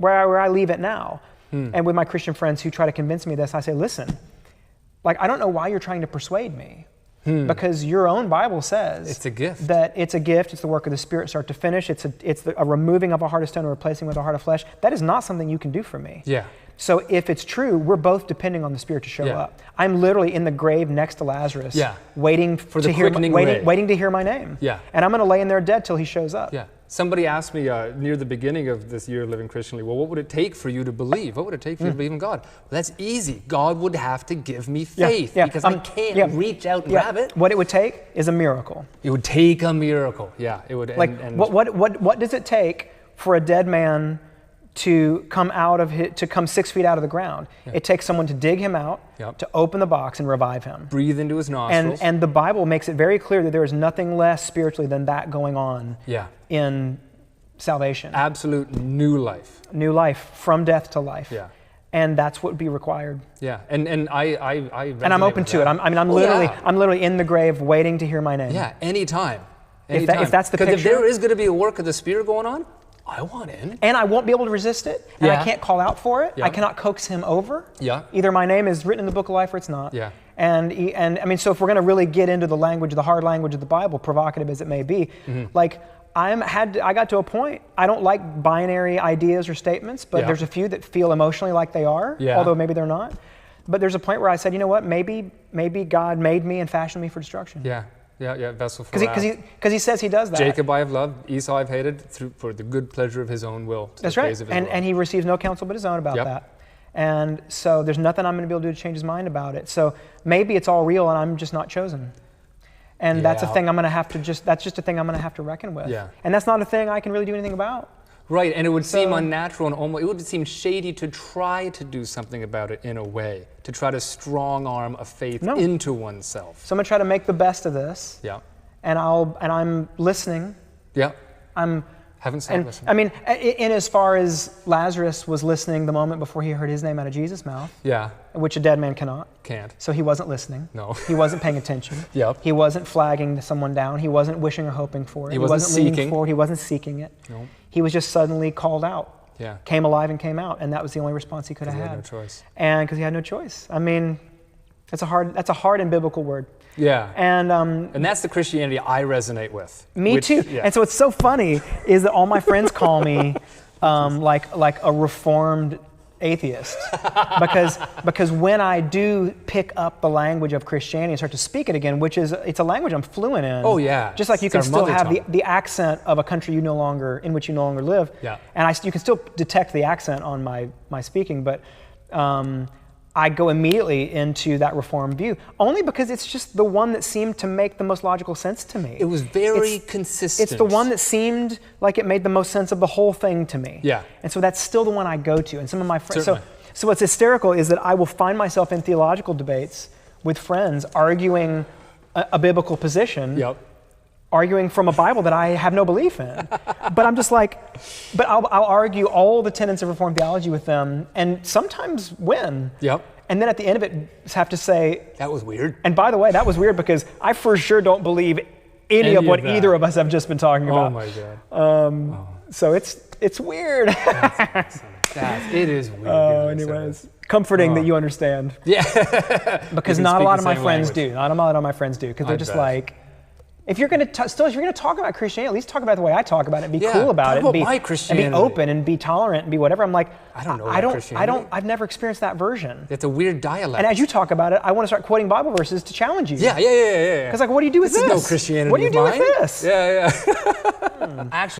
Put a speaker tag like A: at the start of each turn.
A: where I leave it now. And with my Christian friends who try to convince me of this, I say, listen, like, I don't know why you're trying to persuade me. Because your own Bible says
B: it's a gift.
A: That it's a gift, it's the work of the Spirit start to finish, it's a removing of a heart of stone and replacing with a heart of flesh. That is not something you can do for me.
B: Yeah.
A: So if it's true, we're both depending on the Spirit to show up. I'm literally in the grave next to Lazarus, waiting to hear my name.
B: Yeah.
A: And I'm going to lay in there dead till he shows up.
B: Yeah. Somebody asked me near the beginning of this year living Christianly, well, what would it take for you to believe? What would it take for you to believe in God? Well, that's easy. God would have to give me faith because I can't reach out and grab it.
A: What it would take is a miracle.
B: It would take a miracle. Yeah, it would.
A: Like, what does it take for a dead man to come to come 6 feet out of the ground? It takes someone to dig him out, to open the box and revive him.
B: Breathe into his nostrils.
A: And the Bible makes it very clear that there is nothing less spiritually than that going on in salvation.
B: Absolute new life.
A: New life, from death to life.
B: Yeah.
A: And that's what would be required.
B: Yeah, and I
A: and I'm open to it. I'm literally in the grave waiting to hear my name.
B: Yeah, anytime.
A: If that's the picture.
B: Because if there is going to be a work of the Spirit going on, I want in.
A: And I won't be able to resist it. And I can't call out for it. I cannot coax him over.
B: Yeah.
A: Either my name is written in the book of life or it's not.
B: Yeah.
A: And I mean, so if we're going to really get into the language, the hard language of the Bible, provocative as it may be, like I got to a point, I don't like binary ideas or statements, but there's a few that feel emotionally like they are, although maybe they're not. But there's a point where I said, you know what, maybe God made me and fashioned me for destruction.
B: Yeah. Yeah, vessel for wrath.
A: Because he says he does that.
B: Jacob I have loved, Esau I've hated, for the good pleasure of his own will.
A: That's right. And he receives no counsel but his own about that. And so there's nothing I'm going to be able to do to change his mind about it. So maybe it's all real and I'm just not chosen. And that's a thing that's just a thing I'm going to have to reckon with.
B: Yeah.
A: And that's not a thing I can really do anything about.
B: Right, and it would seem unnatural and almost, it would seem shady to try to do something about it in a way, to try to strong arm a faith into oneself.
A: So I'm going to try to make the best of this.
B: Yeah.
A: And I'm listening.
B: Yeah. Haven't stopped listening.
A: I mean, in as far as Lazarus was listening the moment before he heard his name out of Jesus' mouth.
B: Yeah.
A: Which a dead man cannot.
B: Can't.
A: So he wasn't listening.
B: No.
A: He wasn't paying attention.
B: Yep.
A: He wasn't flagging someone down. He wasn't wishing or hoping for it.
B: He wasn't
A: leaning
B: seeking.
A: forward. He wasn't seeking it.
B: No.
A: He was just suddenly called out.
B: Yeah.
A: Came alive and came out, and that was the only response he could have had.
B: He had no choice.
A: And because he had no choice. I mean, that's a hard and biblical word.
B: Yeah.
A: And
B: that's the Christianity I resonate with.
A: Me too. Yeah. And so what's so funny is that all my friends call me like a reformed atheist because when I do pick up the language of Christianity and start to speak it again, it's a language I'm fluent in.
B: Oh yeah.
A: Just like you can still have the accent of a country in which you no longer live.
B: Yeah.
A: And you can still detect the accent on my speaking, but I go immediately into that Reformed view, only because it's just the one that seemed to make the most logical sense to me.
B: It was very consistent.
A: It's the one that seemed like it made the most sense of the whole thing to me.
B: Yeah.
A: And so that's still the one I go to. And some of my friends, so what's hysterical is that I will find myself in theological debates with friends arguing a biblical position.
B: Yep.
A: Arguing from a Bible that I have no belief in. But I'm just like, but I'll argue all the tenets of Reformed theology with them and sometimes win.
B: Yep.
A: And then at the end of it, have to say,
B: that was weird.
A: And by the way, that was weird because I for sure don't believe any of what either of us have just been talking about.
B: Oh my God.
A: So it's weird.
B: That's awesome. It is weird.
A: Anyways, comforting that you understand.
B: Yeah.
A: Because not a lot of my friends do. Not a lot of my friends do because they're just like, if you're going to talk about Christianity, at least talk about it the way I talk about it and be cool about it. And be open and be tolerant and be whatever. I'm like,
B: I don't know Christianity.
A: I've never experienced that version.
B: It's a weird dialect.
A: And as you talk about it, I want to start quoting Bible verses to challenge you.
B: Yeah.
A: Because like, what do you do with this?
B: This is no Christianity.
A: What do you do with this?
B: Yeah. Actually.